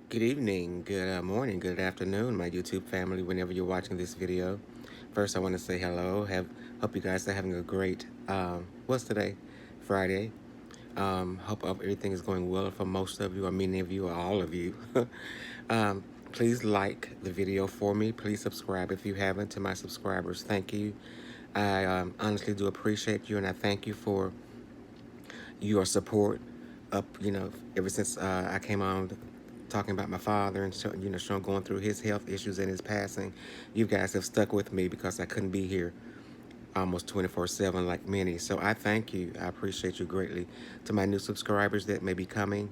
Good evening, good morning, good afternoon, my YouTube family, whenever you're watching this video. First, I want to say hello. Hope you guys are having a great, what's today? Friday. Hope everything is going well for most of you, or many of you, or all of you. um, please like the video for me. Please subscribe if you haven't. To my subscribers, thank you. I honestly do appreciate you, and I thank you for your support ever since I came on talking about my father and showing going through his health issues and his passing. You guys have stuck with me because I couldn't be here almost 24/7 like many. So I thank you. I appreciate you greatly. To my new subscribers that may be coming,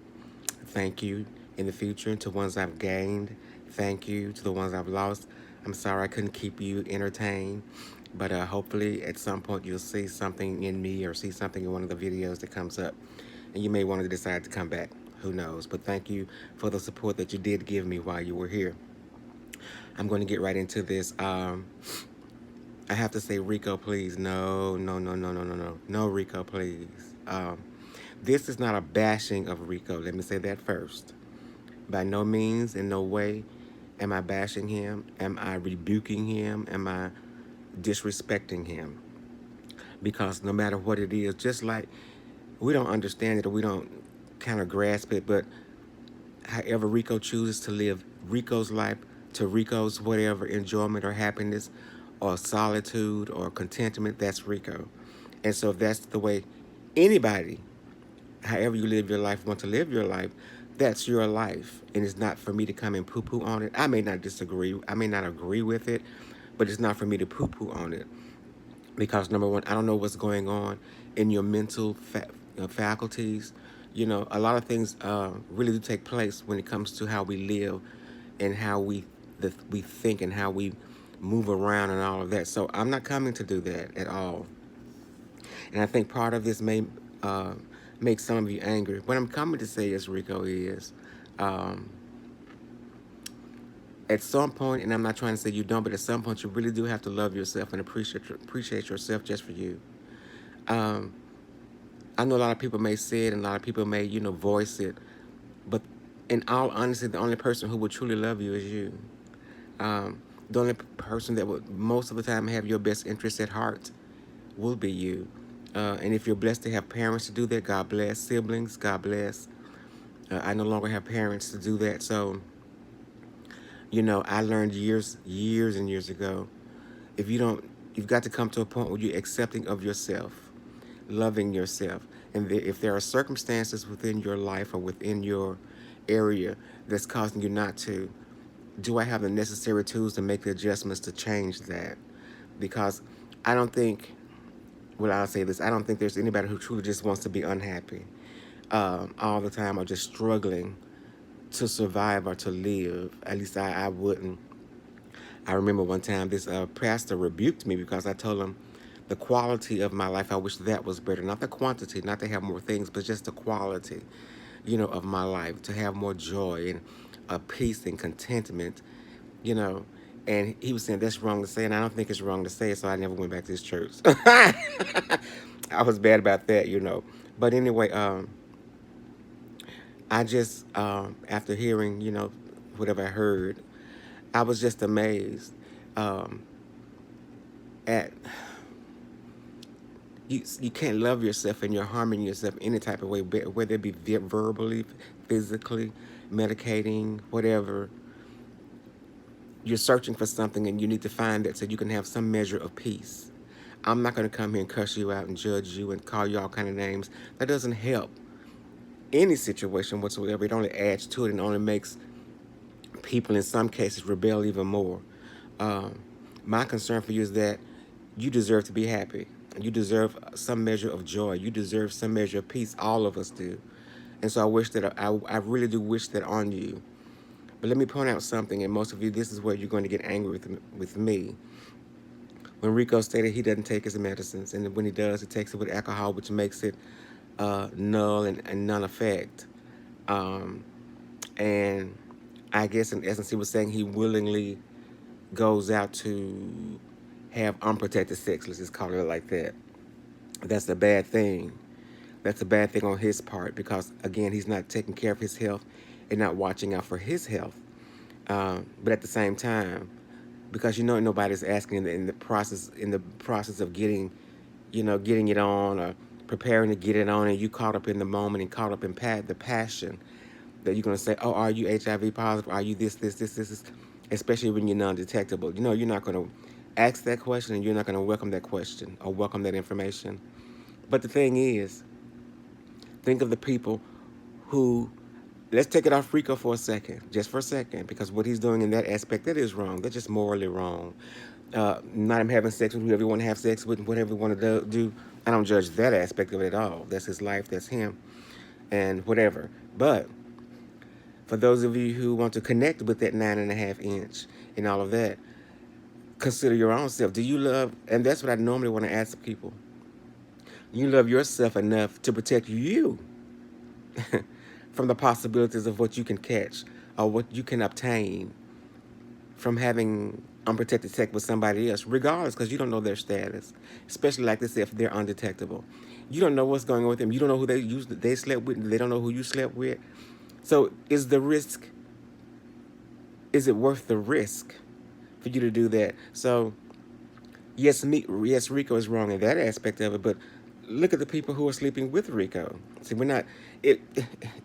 thank you. In the future, to ones I've gained, thank you. To the ones I've lost, I'm sorry I couldn't keep you entertained. But hopefully at some point you'll see something in me or see something in one of the videos that comes up. And you may want to decide to come back. Who knows? But thank you for the support that you did give me while you were here. I'm going to get right into this. I have to say, Rico, please. No, no, no, no, no, no, no. No, Rico, please. This is not a bashing of Rico. Let me say that first. By no means, in no way, am I bashing him. Am I rebuking him? Am I disrespecting him? Because no matter what it is, just like we don't understand it or we don't kind of grasp it, but however Rico chooses to live Rico's life to Rico's whatever enjoyment or happiness or solitude or contentment, that's Rico. And so if that's the way anybody, however you live your life, want to live your life, that's your life. And it's not for me to come and poo-poo on it. I may not disagree. I may not agree with it, but it's not for me to poo-poo on it. Because number one, I don't know what's going on in your mental faculties. A lot of things really do take place when it comes to how we live and how we think and how we move around and all of that. So I'm not coming to do that at all. And I think part of this may uh, make some of you angry. What I'm coming to say is, Rico, is um, at some point, and I'm not trying to say you don't, but at some point you really do have to love yourself and appreciate yourself just for you. Um, I know a lot of people may say it and a lot of people may, voice it, but in all honesty, the only person who will truly love you is you. The only person that would most of the time have your best interest at heart will be you. And if you're blessed to have parents to do that, God bless. Siblings, God bless. I no longer have parents to do that. So, I learned years and years ago, if you don't, you've got to come to a point where you're accepting of yourself, loving yourself. And if there are circumstances within your life or within your area that's causing you not to, do I have the necessary tools to make the adjustments to change that? Because I don't think, well, I'll say this, I don't think there's anybody who truly just wants to be unhappy all the time or just struggling to survive or to live. At least I wouldn't. I remember one time this pastor rebuked me because I told him the quality of my life, I wish that was better. Not the quantity, not to have more things, but just the quality, of my life, to have more joy and peace and contentment, you know. And he was saying that's wrong to say, and I don't think it's wrong to say, so I never went back to his church. I was bad about that. But anyway, I just, after hearing, whatever I heard, I was just amazed um, at you can't love yourself and you're harming yourself any type of way, whether it be verbally, physically, medicating, whatever. You're searching for something and you need to find that so you can have some measure of peace. I'm not going to come here and cuss you out and judge you and call you all kind of names. That doesn't help any situation whatsoever. It only adds to it and only makes people in some cases rebel even more. Um, my concern for you is that you deserve to be happy. You deserve some measure of joy. You deserve some measure of peace. All of us do. And so I wish that I really do wish that on you. But let me point out something, and most of you, this is where you're going to get angry with me. When Rico stated he doesn't take his medicines, and when he does, he takes it with alcohol, which makes it null and none effect. Um, and I guess in essence, he was saying he willingly goes out to have unprotected sex. Let's just call it like that. That's a bad thing. That's a bad thing on his part because, again, he's not taking care of his health and not watching out for his health. But at the same time, because you know nobody's asking in the process of getting, getting it on or preparing to get it on, and you caught up in the moment and caught up in the passion that you're gonna say, oh, are you HIV positive? Are you this? Especially when you're non-detectable. You're not gonna ask that question, and you're not gonna welcome that question or welcome that information. But the thing is, think of the people who, let's take it off Rico for a second, just for a second, because what he's doing in that aspect, that is wrong. That's just morally wrong. Not him having sex with whoever you want to have sex with, whatever you want to do. I don't judge that aspect of it at all. That's his life, that's him, and whatever. But for those of you who want to connect with that 9.5 inch and all of that, consider your own self. Do you love, and that's what I normally want to ask people, you love yourself enough to protect you from the possibilities of what you can catch or what you can obtain from having unprotected sex with somebody else, regardless, because you don't know their status, especially like this if they're undetectable. You don't know what's going on with them. You don't know who they slept with. They don't know who you slept with. So is the risk? Is it worth the risk for you to do that? So yes, Rico is wrong in that aspect of it, but look at the people who are sleeping with Rico. See, we're not. It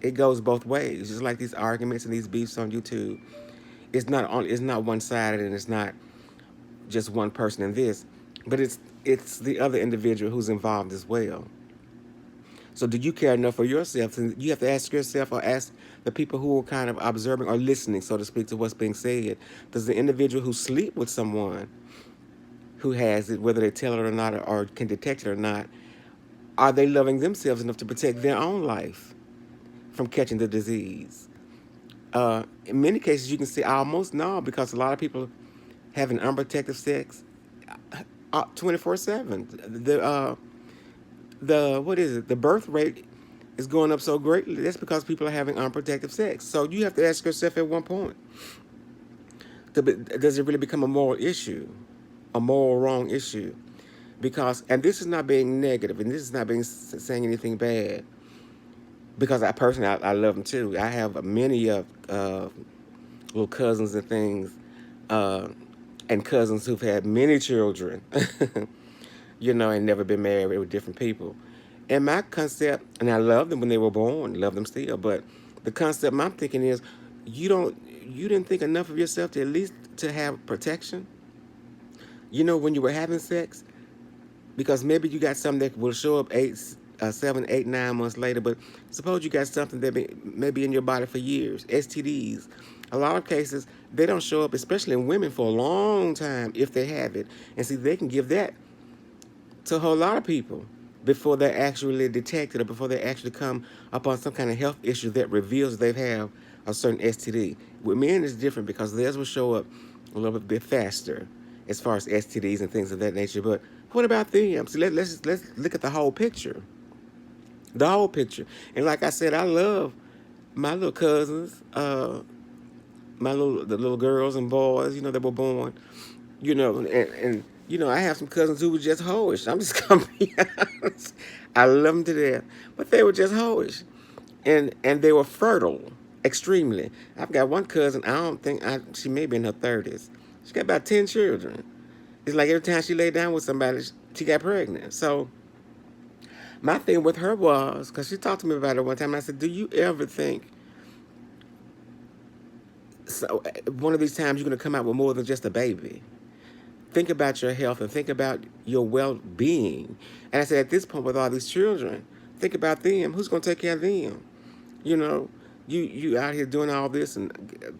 it goes both ways. Just like these arguments and these beefs on YouTube. It's not one sided, and it's not just one person in this, but it's the other individual who's involved as well. So do you care enough for yourself? And you have to ask yourself or ask the people who are kind of observing or listening, so to speak, to what's being said. Does the individual who sleep with someone who has it, whether they tell it or not, or can detect it or not, are they loving themselves enough to protect their own life from catching the disease? In many cases, you can see almost no, because a lot of people having unprotected sex 24/7. The what is it? The birth rate is going up so greatly. That's because people are having unprotected sex. So you have to ask yourself at one point, does it really become a moral issue, a moral wrong issue? Because, and this is not being negative, and this is not being saying anything bad. Because I personally, I love them too. I have many of little cousins and things, uh, and cousins who've had many children, and never been married with different people. And my concept, and I love them when they were born, love them still, but the concept I'm thinking is, you didn't think enough of yourself to at least to have protection. When you were having sex, because maybe you got something that will show up 7, 8, 9 months later. But suppose you got something that may be in your body for years, STDs. A lot of cases, they don't show up, especially in women, for a long time if they have it. And see, they can give that to a whole lot of people before they're actually detected or before they actually come upon some kind of health issue that reveals they have a certain STD. With men, it's different because theirs will show up a little bit faster as far as STDs and things of that nature. But what about them? So let's look at the whole picture. The whole picture. And like I said, I love my little cousins, the little girls and boys, that were born, and I have some cousins who were just hoish. I'm just gonna be honest. I love them to death, but they were just hoish, and they were fertile, extremely. I've got one cousin. I don't think she may be in her 30s. She got about 10 children. It's like every time she lay down with somebody, she got pregnant. So my thing with her was, because she talked to me about it one time, I said, do you ever think, so one of these times you're going to come out with more than just a baby? Think about your health and think about your well-being. And I said, at this point with all these children, think about them. Who's going to take care of them? You know, you out here doing all this and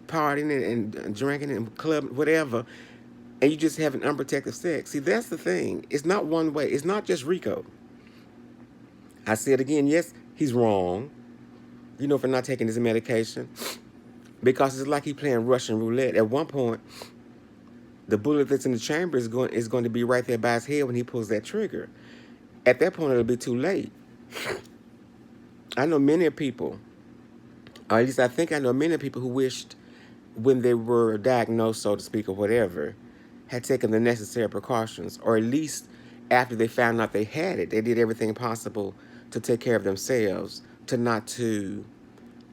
partying and drinking and clubbing, whatever, and you just having unprotected sex. See, that's the thing. It's not one way. It's not just Rico. I say it again. Yes, he's wrong, for not taking his medication, because it's like he's playing Russian roulette. At one point, the bullet that's in the chamber is going to be right there by his head when he pulls that trigger. At that point, it'll be too late. I know many people, or at least I think I know many people who wished when they were diagnosed, so to speak, or whatever, had taken the necessary precautions, or at least after they found out they had it, they did everything possible to take care of themselves, to not to,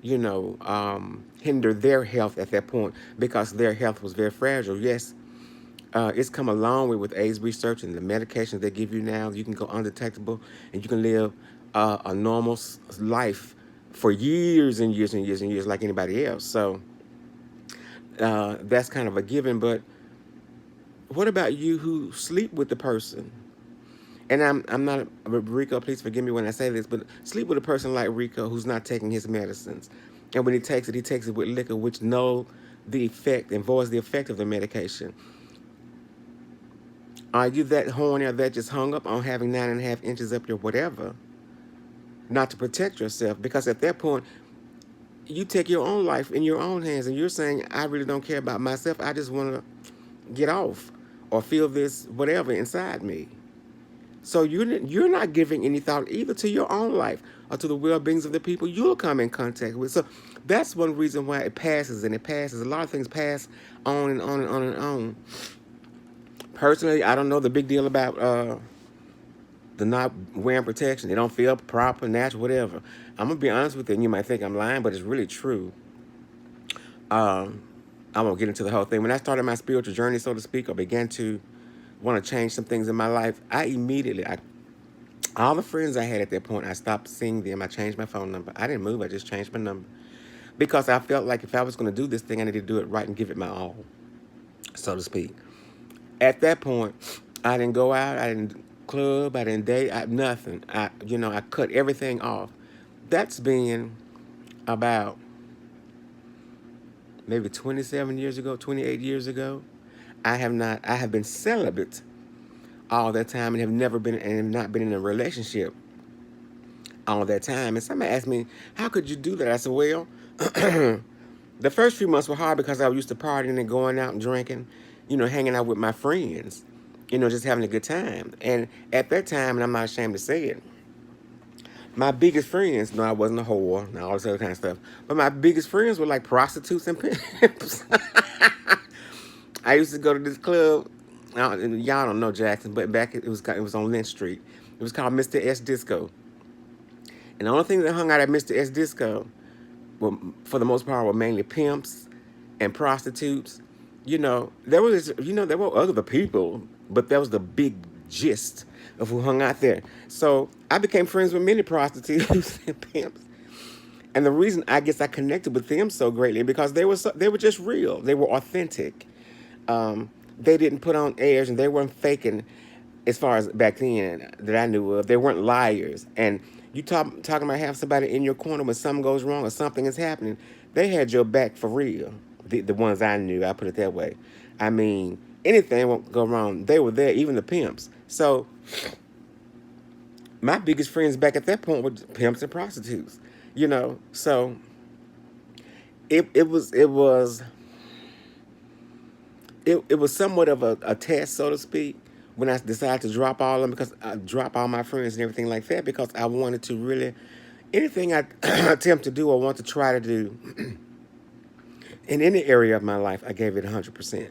hinder their health at that point because their health was very fragile. Yes, it's come a long way with AIDS research and the medications they give you now. You can go undetectable and you can live a normal life for years and years and years and years like anybody else. So that's kind of a given. But what about you who sleep with the person? And I'm not, Rico, please forgive me when I say this, but sleep with a person like Rico who's not taking his medicines. And when he takes it with liquor, which know the effect and voids the effect of the medication. Are you that horny or that just hung up on having 9.5 inches up your whatever, not to protect yourself? Because at that point, you take your own life in your own hands and you're saying, I really don't care about myself. I just want to get off or feel this whatever inside me. So you're not giving any thought either to your own life or to the well-beings of the people you'll come in contact with. So that's one reason why it passes and it passes. A lot of things pass on and on and on and on. Personally, I don't know the big deal about the not wearing protection. They don't feel proper, natural, whatever. I'm gonna be honest with you, and you might think I'm lying, but it's really true. I won't get into the whole thing. When I started my spiritual journey, so to speak, or began to want to change some things in my life, all the friends I had at that point, I stopped seeing them. I changed my phone number. I didn't move. I just changed my number because I felt like if I was going to do this thing, I needed to do it right and give it my all, so to speak. At that point, I didn't go out. I didn't club. I didn't date. Nothing. I cut everything off. That's been about maybe 27 years ago, 28 years ago. I have been celibate all that time and have not been in a relationship all that time. And somebody asked me, how could you do that? I said, well, the first few months were hard because I was used to partying and going out and drinking, hanging out with my friends, just having a good time. And at that time, and I'm not ashamed to say it, my biggest friends, no, I wasn't a whore, and all this other kind of stuff, but my biggest friends were like prostitutes and pimps. I used to go to this club. Y'all don't know Jackson, but back it was on Lynch Street. It was called Mr. S Disco. And the only thing that hung out at Mr. S Disco, well, for the most part, were mainly pimps and prostitutes. There were other people, but that was the big gist of who hung out there. So I became friends with many prostitutes and pimps. And the reason I guess I connected with them so greatly because they were just real. They were authentic. They didn't put on airs and they weren't faking as far as back then that I knew of. They weren't liars. And you talking about having somebody in your corner when something goes wrong or something is happening, they had your back for real. The ones I knew, I put it that way. I mean, anything won't go wrong. They were there, even the pimps. So my biggest friends back at that point were pimps and prostitutes. So it was somewhat of a test, so to speak, when I decided to drop all of them, because I drop all my friends and everything like that, because I wanted to really, anything I attempt to do or want to try to do in any area of my life, I gave it 100%.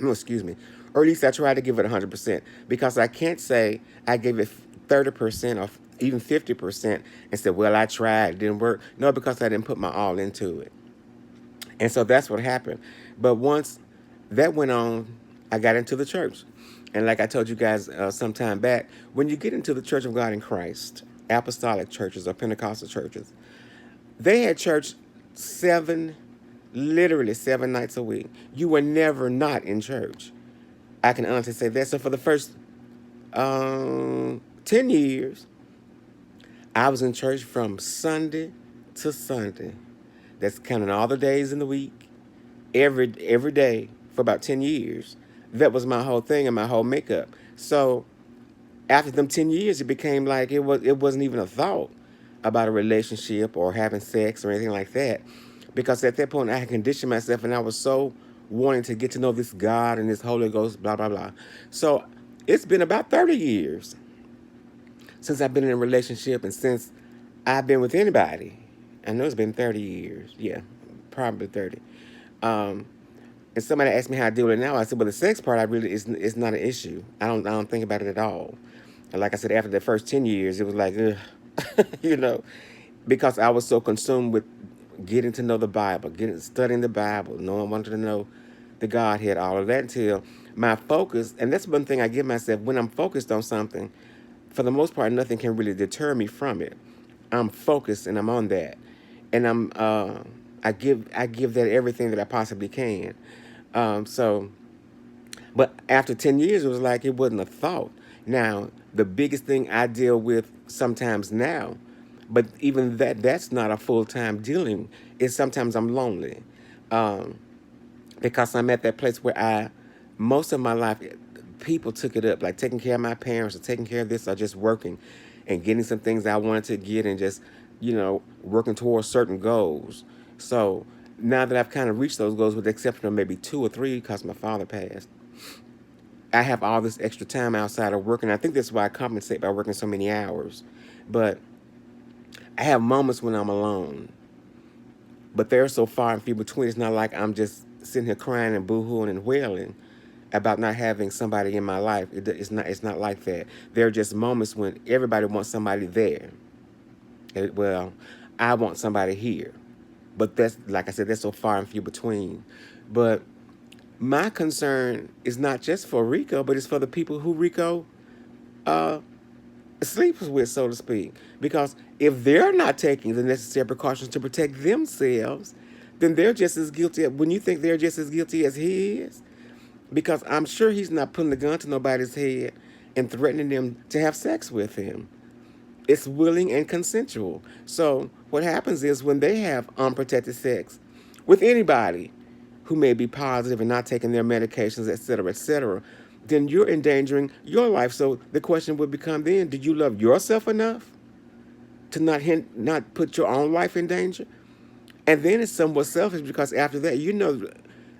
Excuse me. Or at least I tried to give it 100%, because I can't say I gave it 30% or even 50% and said, well, I tried, it didn't work. No, because I didn't put my all into it. And so that's what happened. But once that went on, I got into the church. And like I told you guys some time back, when you get into the Church of God in Christ, apostolic churches or Pentecostal churches, they had church literally 7 nights a week. You were never not in church. I can honestly say that. So for the first 10 years, I was in church from Sunday to Sunday. That's counting all the days in the week, every day for about 10 years. That was my whole thing and my whole makeup. So after them 10 years, it became like it wasn't even a thought about a relationship or having sex or anything like that. Because at that point, I had conditioned myself and I was so wanting to get to know this God and this Holy Ghost, blah, blah, blah. So it's been about 30 years since I've been in a relationship and since I've been with anybody. I know it's been 30 years. Yeah, probably 30. And somebody asked me how I deal with it now. I said, well, the sex part, it's not an issue. I don't think about it at all. And like I said, after the first 10 years, it was like, ugh, because I was so consumed with getting to know the Bible, studying the Bible, knowing, wanted to know the Godhead, all of that, until my focus, and that's one thing I give myself, when I'm focused on something, for the most part, nothing can really deter me from it. I'm focused and I'm on that, and I give that everything that I possibly can. So, but after 10 years, it was like it wasn't a thought. Now, the biggest thing I deal with sometimes now, but even that's not a full time dealing. Is sometimes I'm lonely, um, because I'm at that place where most of my life, people took it up, like taking care of my parents or taking care of this or just working and getting some things I wanted to get and just, working towards certain goals. So now that I've kind of reached those goals, with the exception of maybe two or three because my father passed, I have all this extra time outside of working. I think that's why I compensate by working so many hours. But I have moments when I'm alone, but they're so far and few between. It's not like I'm just sitting here crying and boo-hooing and wailing about not having somebody in my life. It's not like that. There are just moments when everybody wants somebody there. Well, I want somebody here, but that's, like I said, that's so far and few between. But my concern is not just for Rico, but it's for the people who Rico uh, sleeps with, so to speak. Because if they're not taking the necessary precautions to protect themselves, then they're just as guilty. When you think they're just as guilty as he is, because I'm sure he's not putting a gun to nobody's head and threatening them to have sex with him. It's willing and consensual. So what happens is when they have unprotected sex with anybody who may be positive and not taking their medications, et cetera, then you're endangering your life. So the question would become then: do you love yourself enough to not put your own life in danger? And then it's somewhat selfish because after that,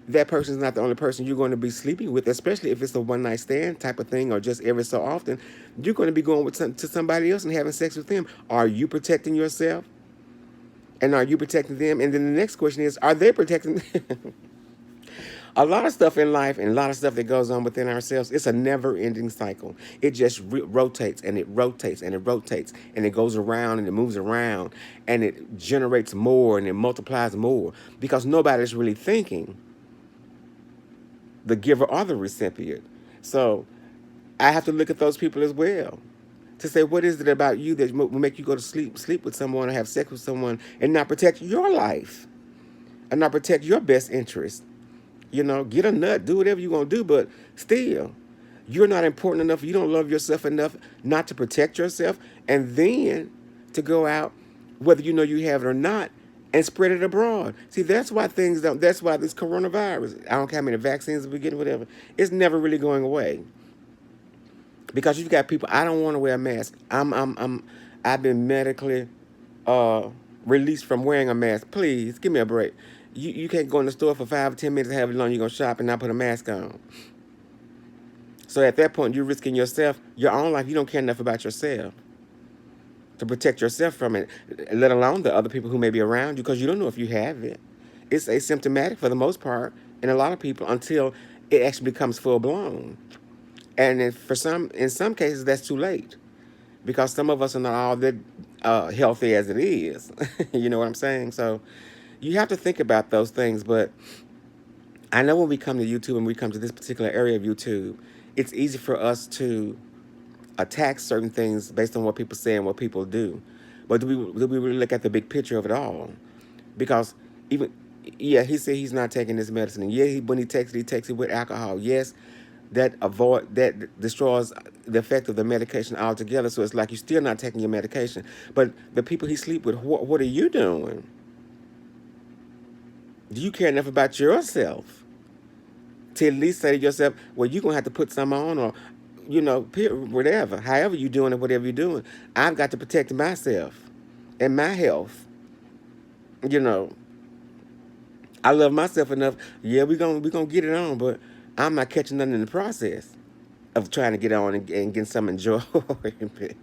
that person's not the only person you're going to be sleeping with, especially if it's a one night stand type of thing or just every so often. You're going to be going to somebody else and having sex with them. Are you protecting yourself? And are you protecting them? And then the next question is, are they protecting them? A lot of stuff in life and a lot of stuff that goes on within ourselves, it's a never ending cycle. It just rotates and it rotates and it rotates and it goes around and it moves around and it generates more and it multiplies more because nobody's really thinking, the giver or the recipient. So I have to look at those people as well to say, what is it about you that will make you go to sleep with someone or have sex with someone and not protect your life and not protect your best interest? Get a nut, do whatever you're going to do, but still, you're not important enough. You don't love yourself enough not to protect yourself and then to go out, whether you know you have it or not, and spread it abroad. See, that's why that's why this coronavirus, I don't care how many vaccines we get, whatever, it's never really going away. Because you've got people, I don't want to wear a mask. I've been medically uh, released from wearing a mask. Please, give me a break. You can't go in the store for 5 or 10 minutes, however long you're going to shop and not put a mask on. So at that point, you're risking yourself, your own life. You don't care enough about yourself to protect yourself from it, let alone the other people who may be around you, because you don't know if you have it. It's asymptomatic for the most part in a lot of people until it actually becomes full blown. And in some cases, that's too late because some of us are not all that healthy as it is. You know what I'm saying? So you have to think about those things. But I know when we come to YouTube and we come to this particular area of YouTube, it's easy for us to attack certain things based on what people say and what people do. But do we really look at the big picture of it all? Because even, yeah, he said he's not taking this medicine. And yeah, when he takes it with alcohol. Yes, that destroys the effect of the medication altogether. So it's like you're still not taking your medication. But the people he sleep with, what are you doing? Do you care enough about yourself to at least say to yourself, well, you're going to have to put some on, or, whatever, however you're doing it, whatever you're doing, I've got to protect myself and my health. You know, I love myself enough. Yeah, we gonna get it on, but I'm not catching nothing in the process of trying to get on and get some enjoyment.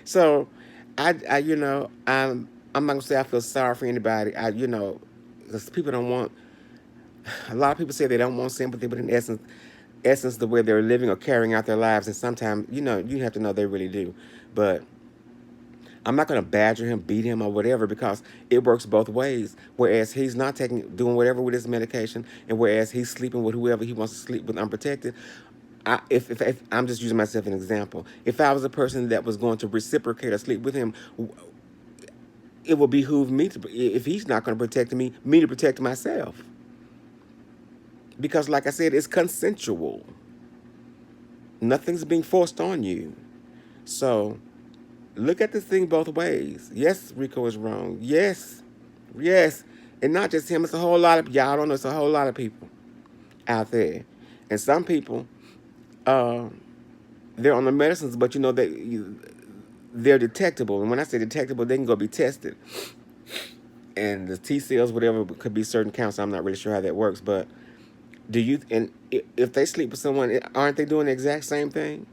So, I'm not gonna say I feel sorry for anybody. Because people don't want. A lot of people say they don't want sympathy, but in essence, the way they're living or carrying out their lives, and sometimes, you have to know they really do. But I'm not going to badger him, beat him, or whatever, because it works both ways. Whereas he's not doing whatever with his medication, and whereas he's sleeping with whoever he wants to sleep with unprotected. If I'm just using myself as an example, if I was a person that was going to reciprocate or sleep with him, it would behoove me to, if he's not going to protect me to protect myself. Because, like I said, it's consensual. Nothing's being forced on you. So look at this thing both ways. Yes, Rico is wrong. Yes, yes, and not just him. It's a whole lot of y'all don't know. It's a whole lot of people out there, and some people, uh, they're on the medicines, but you know they're detectable. And when I say detectable, they can go be tested, and the T cells, whatever, could be certain counts. I'm not really sure how that works, but do you? And if they sleep with someone, aren't they doing the exact same thing?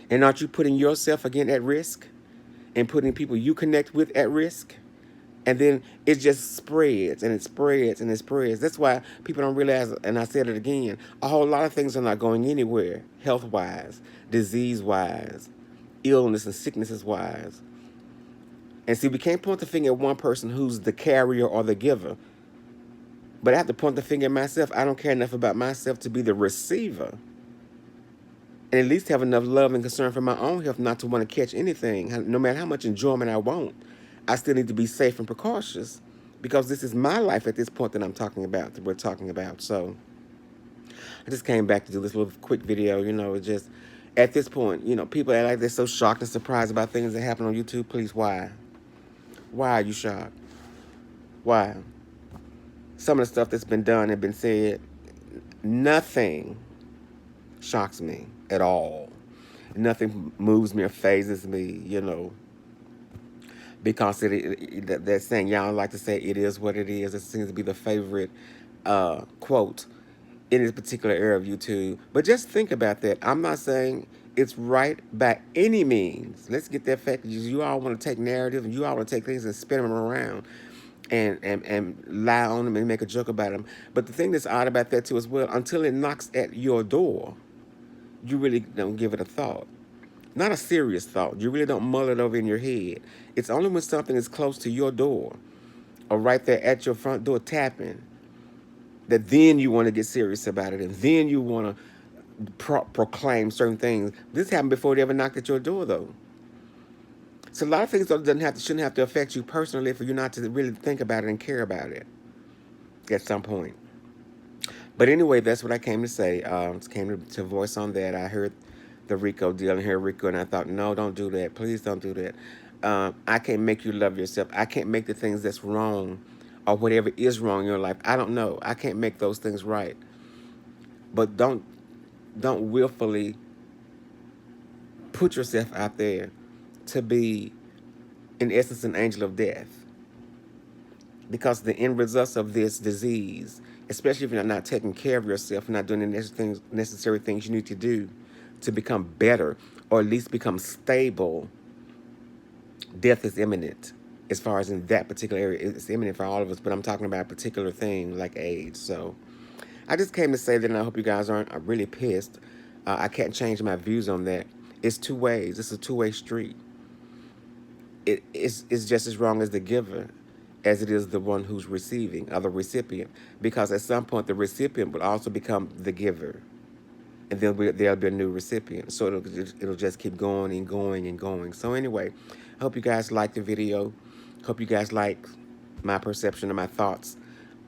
And aren't you putting yourself again at risk, and putting people you connect with at risk? And then it just spreads and it spreads and it spreads. That's why people don't realize, and I said it again, a whole lot of things are not going anywhere, health-wise, disease-wise, illness and sicknesses-wise. And see, we can't point the finger at one person who's the carrier or the giver. But I have to point the finger at myself. I don't care enough about myself to be the receiver. And at least have enough love and concern for my own health not to want to catch anything. No matter how much enjoyment I want, I still need to be safe and precautious, because this is my life at this point that we're talking about. So I just came back to do this little quick video. It's just, at this point, people act like they're so shocked and surprised about things that happen on YouTube. Please, why? Why are you shocked? Why? Some of the stuff that's been done and been said, nothing shocks me at all. Nothing moves me or phases me, because that saying, y'all like to say, it is what it is. It seems to be the favorite quote in this particular era of YouTube. But just think about that. I'm not saying it's right by any means. Let's get that fact. You all want to take narratives, and you all want to take things and spin them around and lie on them and make a joke about them. But the thing that's odd about that too as well, until it knocks at your door, you really don't give it a thought. Not a serious thought. You really don't mull it over in your head. It's only when something is close to your door, or right there at your front door tapping, that then you want to get serious about it, and then you want to proclaim certain things. This happened before they ever knocked at your door, though. So a lot of things shouldn't have to affect you personally for you not to really think about it and care about it at some point. But anyway, that's what I came to say. Came to voice on that. I heard the Rico deal and heard Rico, and I thought, no, don't do that. Please don't do that. I can't make you love yourself. I can't make the things that's wrong or whatever is wrong in your life. I don't know. I can't make those things right. But don't willfully put yourself out there to be, in essence, an angel of death. Because the end results of this disease, especially if you're not taking care of yourself, not doing the necessary things you need to do to become better, or at least become stable, death is imminent. As far as in that particular area, it's imminent for all of us, but I'm talking about a particular thing like AIDS. So I just came to say that, and I hope you guys aren't really pissed. I can't change my views on that. It's two ways. It's a two-way street. It's just as wrong as the giver as it is the one who's receiving, or the recipient. Because at some point, the recipient will also become the giver. And there'll be a new recipient. So it'll just keep going and going and going. So anyway, I hope you guys liked the video. Hope you guys like my perception and my thoughts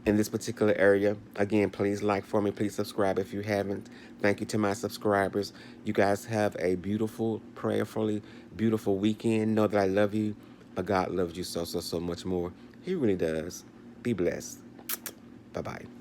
in this particular area. Again, please like for me. Please subscribe if you haven't. Thank you to my subscribers. You guys have a beautiful, prayerfully beautiful weekend. Know that I love you, but God loves you so much more. He really does. Be blessed. Bye-bye.